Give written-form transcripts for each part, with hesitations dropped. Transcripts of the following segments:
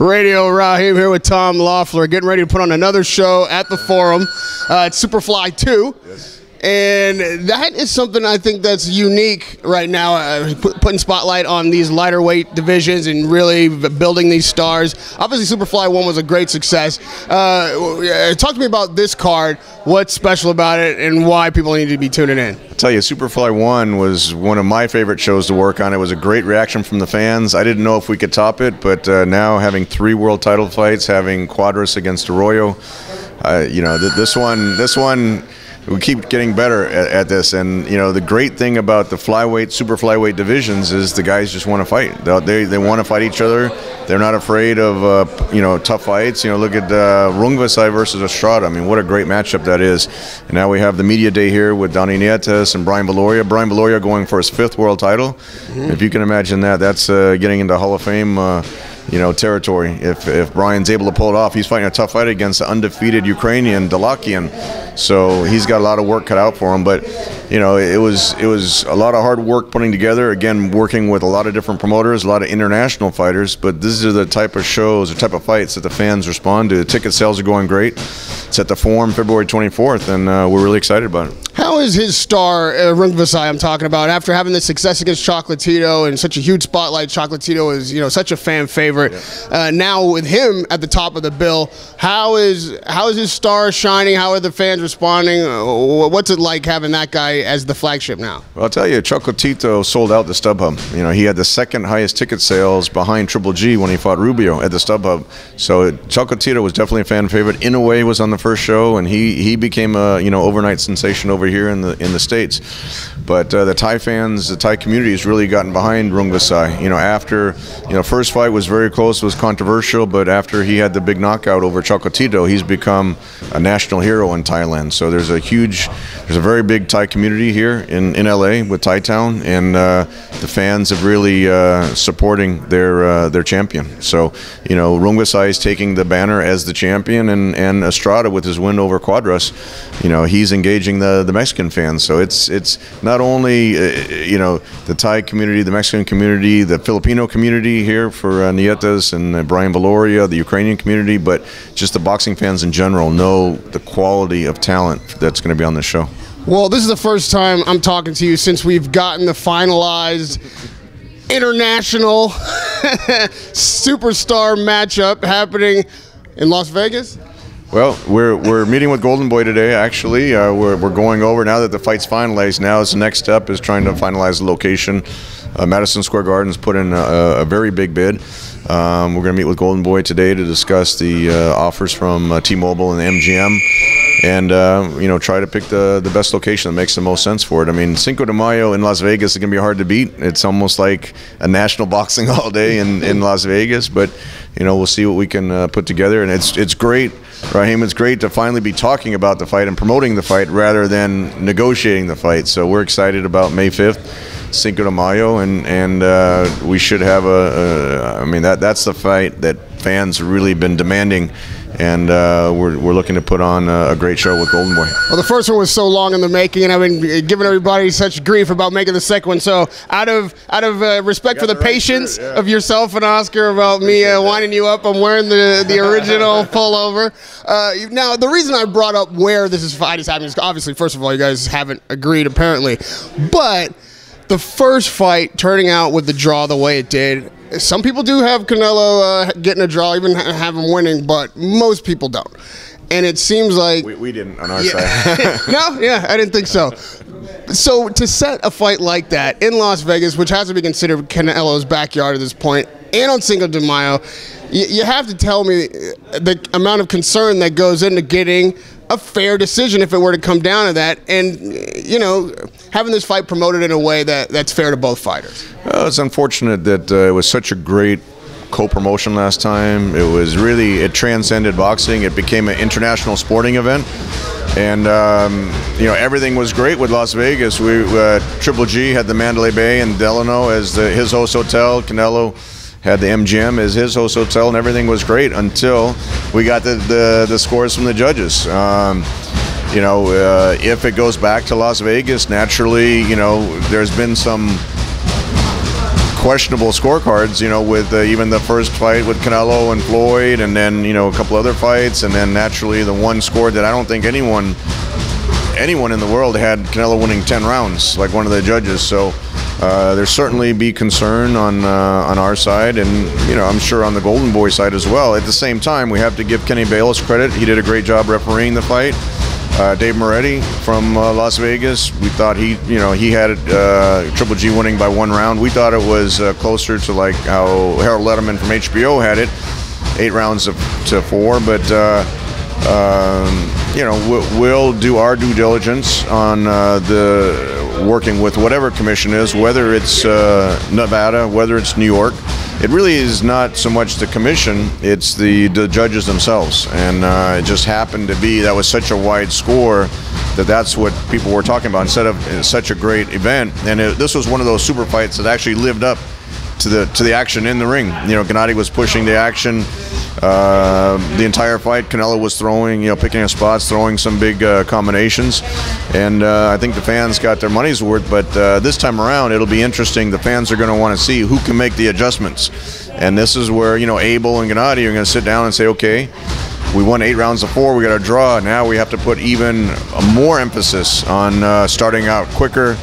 Radio. Rahim here with Tom Loeffller, getting ready to put on another show at the Forum. It's Superfly 2. Yes. And that is something I think that's unique right now, putting spotlight on these lighter weight divisions and really building these stars. Obviously, Superfly 1 was a great success. Talk to me about this card, what's special about it, and why people need to be tuning in. I'll tell you, Superfly 1 was one of my favorite shows to work on. It was a great reaction from the fans. I didn't know if we could top it, but now having 3 world title fights, having Cuadras against Arroyo, you know, this one, we keep getting better at this. And you know, the great thing about the flyweight, super flyweight divisions is the guys just want to fight. They want to fight each other. They're not afraid of you know, tough fights. You know, look at VASYL versus Estrada. I mean, what a great matchup that is. And now we have the media day here with Donny Nietes and Brian Valoria. Brian Valoria going for his 5th world title. If you can imagine that, that's getting into Hall of Fame you know, territory. If Brian's able to pull it off, he's fighting a tough fight against the undefeated Ukrainian Dalakian. So he's got a lot of work cut out for him. But you know, it was a lot of hard work putting together. Again, working with a lot of different promoters, a lot of international fighters. But these are the type of shows, the type of fights that the fans respond to. The ticket sales are going great. It's at the Forum February 24th, and we're really excited about it. How is his star, VASYL, I'm talking about, after having this success against Chocolatito and such a huge spotlight? Chocolatito is, you know, such a fan favorite. Yeah. Now with him at the top of the bill, how is his star shining? How are the fans responding? What's it like having that guy as the flagship now? Well, I'll tell you, Chocolatito sold out the StubHub. You know, he had the 2nd highest ticket sales behind Triple G when he fought Rubio at the StubHub. So Chocolatito was definitely a fan favorite. In a way, was on the first show, and he became a, you know, overnight sensation over here in the States. But the Thai fans, the Thai community has really gotten behind VASYL. You know, after, you know, first fight was very close, was controversial, but after he had the big knockout over Chocolatito, he's become a national hero in Thailand. So there's a very big Thai community here in LA with Thai Town, and the fans have really supporting their champion. So you know, VASYL is taking the banner as the champion, and Estrada with his win over Cuadras, you know, he's engaging the Mexican fans. So it's not only you know, the Thai community, the Mexican community, the Filipino community here for Nietes and Brian Valoria, the Ukrainian community, but just the boxing fans in general know the quality of talent that's going to be on the show. Well, this is the first time I'm talking to you since we've gotten the finalized international superstar matchup happening in Las Vegas. Well, we're meeting with Golden Boy today. Actually, we're going over now that the fight's finalized. Now, the next step is trying to finalize the location. Madison Square Garden's put in a very big bid. We're going to meet with Golden Boy today to discuss the offers from T-Mobile and MGM, and you know, try to pick the best location that makes the most sense for it. I mean, Cinco de Mayo in Las Vegas is going to be hard to beat. It's almost like a national boxing holiday in Las Vegas, but you know, we'll see what we can put together. And it's great, Rahim, it's great to finally be talking about the fight and promoting the fight rather than negotiating the fight. So we're excited about May 5th, Cinco de Mayo, and we should have I mean, that's the fight that fans really been demanding, and we're looking to put on a great show with Golden Boy. Well, the first one was so long in the making, and I've been giving everybody such grief about making the second one. So out of respect for the patience of yourself and Oscar about me winding you up, I'm wearing the original pullover. Now, the reason I brought up where this fight is happening is obviously, first of all, you guys haven't agreed apparently, but the first fight turning out with the draw the way it did, some people do have Canelo getting a draw, even have him winning, but most people don't. And it seems like we didn't on our side. No, yeah, I didn't think so. So to set a fight like that in Las Vegas, which has to be considered Canelo's backyard at this point, and on Cinco de Mayo, you have to tell me the amount of concern that goes into getting a fair decision if it were to come down to that, and you know, having this fight promoted in a way that's fair to both fighters. It's unfortunate that it was such a great co-promotion last time. It transcended boxing. It became an international sporting event, and you know, everything was great with Las Vegas. Triple G had the Mandalay Bay and Delano as his host hotel. Canelo had the MGM as his host hotel, and everything was great until we got the scores from the judges. You know, if it goes back to Las Vegas, naturally, you know, there's been some questionable scorecards, you know, with even the first fight with Canelo and Floyd, and then, you know, a couple other fights, and then naturally the one score that I don't think anyone in the world had Canelo winning 10 rounds, like one of the judges. So there's certainly be concern on our side, and, you know, I'm sure on the Golden Boy side as well. At the same time, we have to give Kenny Bayless credit. He did a great job refereeing the fight. Dave Moretti from Las Vegas, we thought he had Triple G winning by 1 round. We thought it was closer to like how Harold Letterman from HBO had it, 8 rounds to 4. But you know, we'll do our due diligence on the working with whatever commission is, whether it's Nevada, whether it's New York. It really is not so much the commission, it's the judges themselves. And it just happened to be that was such a wide score that's what people were talking about instead of such a great event. And this was one of those super fights that actually lived up to the action in the ring. You know, Gennady was pushing the action the entire fight. Canelo was throwing, you know, picking up spots, throwing some big combinations, and I think the fans got their money's worth. But this time around, it'll be interesting. The fans are going to want to see who can make the adjustments, and this is where, you know, Abel and Gennady are going to sit down and say, okay, we won 8 rounds to 4. We got a draw. Now we have to put even more emphasis on starting out quicker,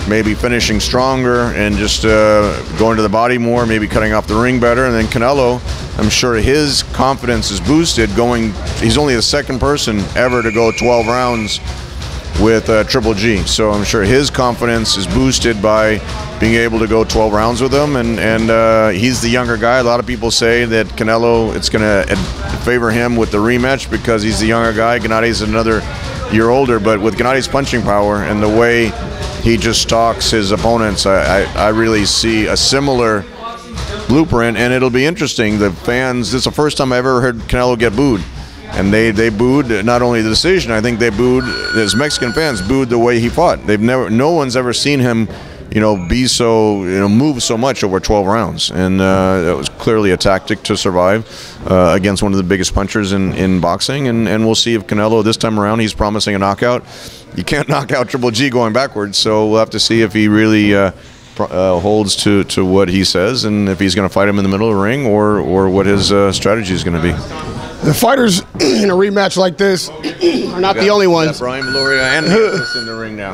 maybe finishing stronger, and just going to the body more, maybe cutting off the ring better. And then Canelo, I'm sure his confidence is boosted going, he's only the 2nd person ever to go 12 rounds with Triple G. So I'm sure his confidence is boosted by being able to go 12 rounds with him. And he's the younger guy. A lot of people say that Canelo, it's going to favor him with the rematch because he's the younger guy. Gennady's another year older, but with Gennady's punching power and the way he just stalks his opponents, I really see a similar blueprint, and it'll be interesting. The fans, this is the first time I ever heard Canelo get booed, and they booed not only the decision, I think they booed, as Mexican fans booed the way he fought. No one's ever seen him, you know, be so, you know, move so much over 12 rounds, and it was clearly a tactic to survive against one of the biggest punchers in boxing, and we'll see if Canelo this time around, he's promising a knockout. You can't knock out Triple G going backwards, so we'll have to see if he really holds to what he says, and if he's going to fight him in the middle of the ring, or what his strategy is going to be. The fighters in a rematch like this are not the only ones. Brian Valoria and Hansis in the ring now.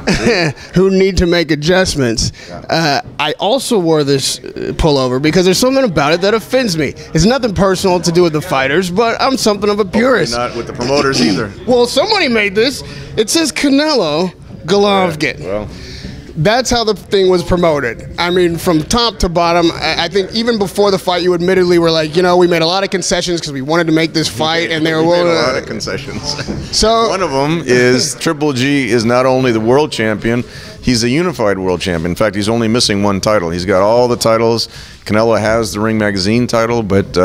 Who need to make adjustments. I also wore this pullover because there's something about it that offends me. It's nothing personal to do with the fighters, but I'm something of a purist. Not with the promoters either. Well, somebody made this. It says Canelo Golovkin. Yeah, well, that's how the thing was promoted. I mean, from top to bottom. I think even before the fight, you admittedly were like, you know, we made a lot of concessions because we wanted to make this fight, and they were made a lot of concessions. So one of them is Triple G is not only the world champion, he's a unified world champion. In fact, he's only missing 1 title. He's got all the titles. Canelo has the Ring Magazine title, but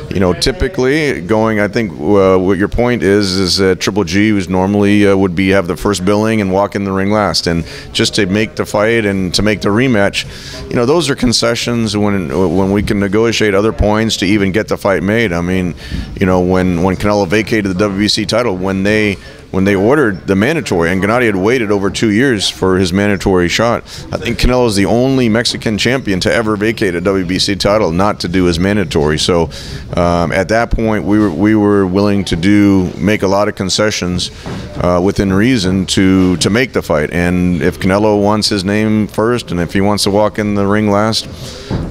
you know, typically going, I think what your point is that Triple G was normally would have the first billing and walk in the ring last, and just to make the fight and to make the rematch, you know, those are concessions when we can negotiate other points to even get the fight made. I mean, you know, when Canelo vacated the WBC title, when they ordered the mandatory, and Gennady had waited over 2 years for his mandatory shot. I think Canelo is the only Mexican champion to ever vacate a WBC title not to do his mandatory. So at that point, we were willing to make a lot of concessions within reason to make the fight. And if Canelo wants his name first, and if he wants to walk in the ring last,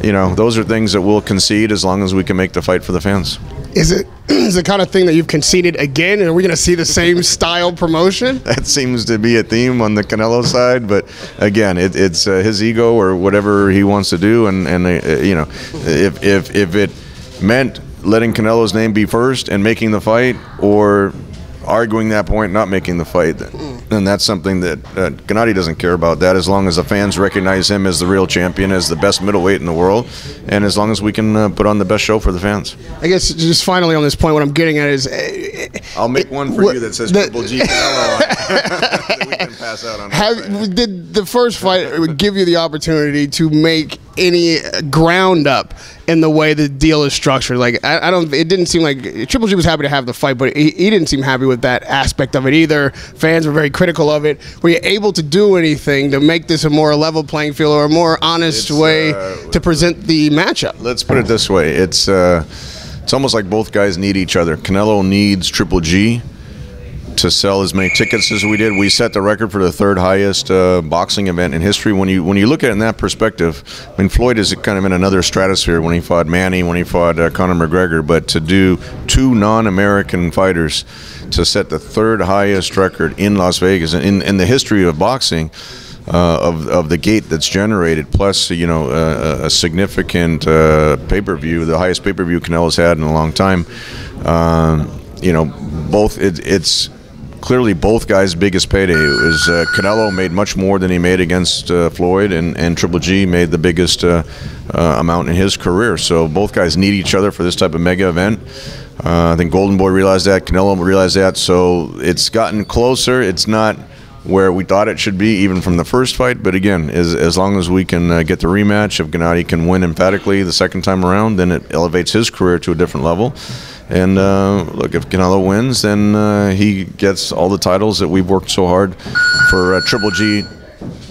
you know, those are things that we'll concede as long as we can make the fight for the fans. Is it the kind of thing that you've conceded again, and are we going to see the same style promotion? That seems to be a theme on the Canelo side, but again, it's his ego or whatever he wants to do, and you know, if it meant letting Canelo's name be first and making the fight, or arguing that point, not making the fight, then that's something that Gennady doesn't care about that, as long as the fans recognize him as the real champion, as the best middleweight in the world, and as long as we can put on the best show for the fans. I guess just finally on this point, what I'm getting at is... I'll make one for you that says Triple G Canelo that we can pass out on. Did the first fight give you the opportunity to make any ground up in the way the deal is structured. Like I don't. It didn't seem like Triple G was happy to have the fight, but he didn't seem happy with that aspect of it either. Fans were very critical of it. Were you able to do anything to make this a more level playing field or a more honest way to present the matchup? Let's put it this way: it's almost like both guys need each other. Canelo needs Triple G to sell as many tickets as we did. We set the record for the third highest boxing event in history. When you look at it in that perspective, I mean, Floyd is kind of in another stratosphere when he fought Manny, when he fought Conor McGregor, but to do two non-American fighters to set the third highest record in Las Vegas in the history of boxing, of the gate that's generated, plus a significant pay-per-view, the highest pay-per-view Canelo's had in a long time. It's clearly both guys' biggest payday. It was Canelo made much more than he made against Floyd, and Triple G made the biggest amount in his career. So both guys need each other for this type of mega event. I think Golden Boy realized that, Canelo realized that, so it's gotten closer. It's not where we thought it should be, even from the first fight, but again, as long as we can get the rematch, if Gennady can win emphatically the second time around, then it elevates his career to a different level. And look, if Canelo wins, then he gets all the titles that we've worked so hard for Triple G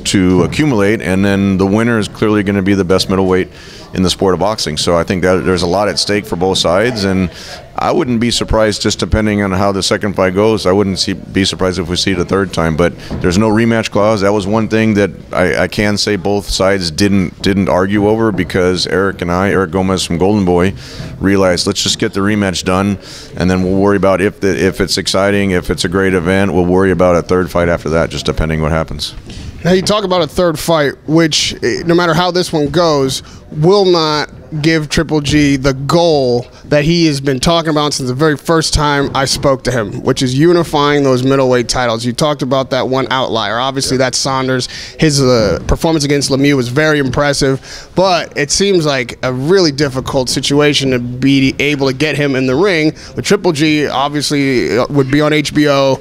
to accumulate, and then the winner is clearly going to be the best middleweight in the sport of boxing. So I think that there's a lot at stake for both sides, and I wouldn't be surprised, just depending on how the second fight goes, I wouldn't be surprised if we see it a third time. But there's no rematch clause. That was one thing that I can say both sides didn't argue over, because Eric Gomez from Golden Boy realized, let's just get the rematch done, and then we'll worry about if it's exciting, if it's a great event, we'll worry about a third fight after that, just depending what happens. Now, you talk about a third fight, which, no matter how this one goes, will not give Triple G the goal that he has been talking about since the very first time I spoke to him, which is unifying those middleweight titles. You talked about that one outlier. Obviously, that's Saunders. His performance against Lemieux was very impressive, but it seems like a really difficult situation to be able to get him in the ring. But Triple G obviously would be on HBO.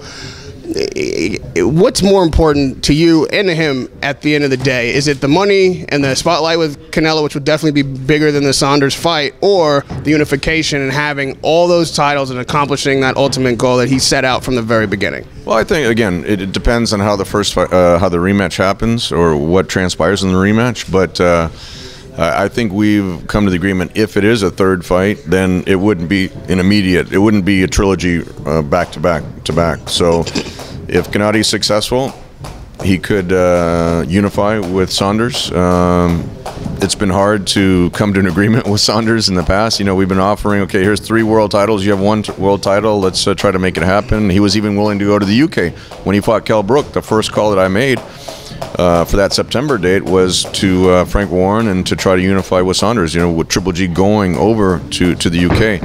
What's more important to you and to him at the end of the day? Is it the money and the spotlight with Canelo, which would definitely be bigger than the Saunders fight, or the unification and having all those titles and accomplishing that ultimate goal that he set out from the very beginning? Well, I think, again, it depends on how the first fight, how the rematch happens, or what transpires in the rematch. But I think we've come to the agreement, if it is a third fight, then it wouldn't be an immediate, it wouldn't be a trilogy back to back. So if Gennady's successful, he could unify with Saunders. It's been hard to come to an agreement with Saunders in the past. We've been offering, okay, here's 3 world titles, you have 1 world title, let's try to make it happen. He was even willing to go to the UK when he fought Kell Brook. The first call that I made for that September date was to Frank Warren and to try to unify with Saunders, with Triple G going over to the UK.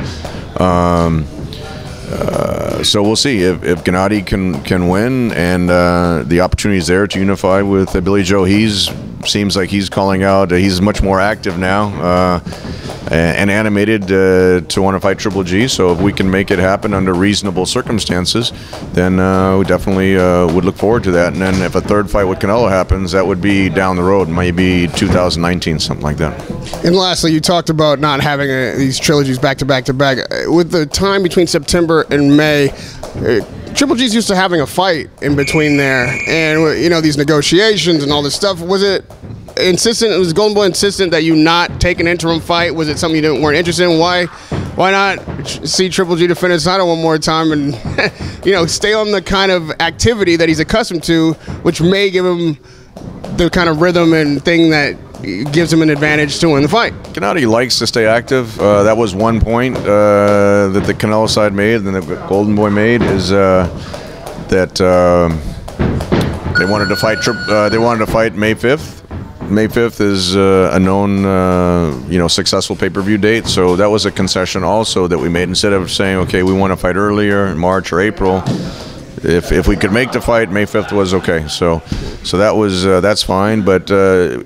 So we'll see if Gennady can win, and the opportunity is there to unify with Billy Joe. Seems like he's calling out. He's much more active now and animated to want to fight Triple G. So if we can make it happen under reasonable circumstances, then we definitely would look forward to that. And then if a third fight with Canelo happens, that would be down the road, maybe 2019, something like that. And lastly, you talked about not having these trilogies back to back to back. With the time between September and May, Triple G's used to having a fight in between there, and these negotiations and all this stuff. Was it insistent? Was Golden Boy insistent that you not take an interim fight? Was it something you weren't interested in? Why not see Triple G defend his title one more time and stay on the kind of activity that he's accustomed to, which may give him the kind of rhythm and thing that gives him an advantage to win the fight? Gennady likes to stay active. That was one point that the Canelo side made, and the Golden Boy made, is that they wanted to fight. They wanted to fight May 5th. May 5th is a known, successful pay-per-view date. So that was a concession also that we made. Instead of saying, okay, we want to fight earlier in March or April, if we could make the fight, May 5th was okay. So that was that's fine. But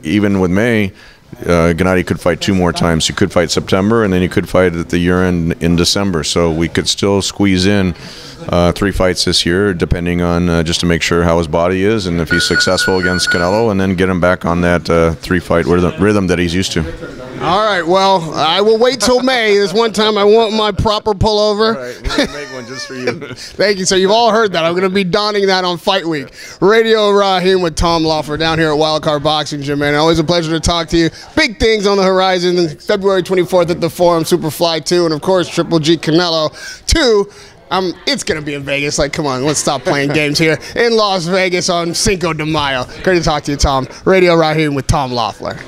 even with May, Gennady could fight 2 more times. He could fight September, and then he could fight at the year end in December. So we could still squeeze in 3 fights this year, depending on just to make sure how his body is and if he's successful against Canelo, and then get him back on that 3-fight rhythm that he's used to. All right, well, I will wait till May. This one time I want my proper pullover. All right, we're going to make one just for you. Thank you. So you've all heard that. I'm going to be donning that on Fight Week. Radio Rahim with Tom Loeffler down here at Wildcard Boxing Gym, man. Always a pleasure to talk to you. Big things on the horizon. February 24th at the Forum, Superfly 2, and, of course, Triple G Canelo 2. It's going to be in Vegas. Like, come on, let's stop playing games here. In Las Vegas on Cinco de Mayo. Great to talk to you, Tom. Radio Rahim with Tom Loeffler.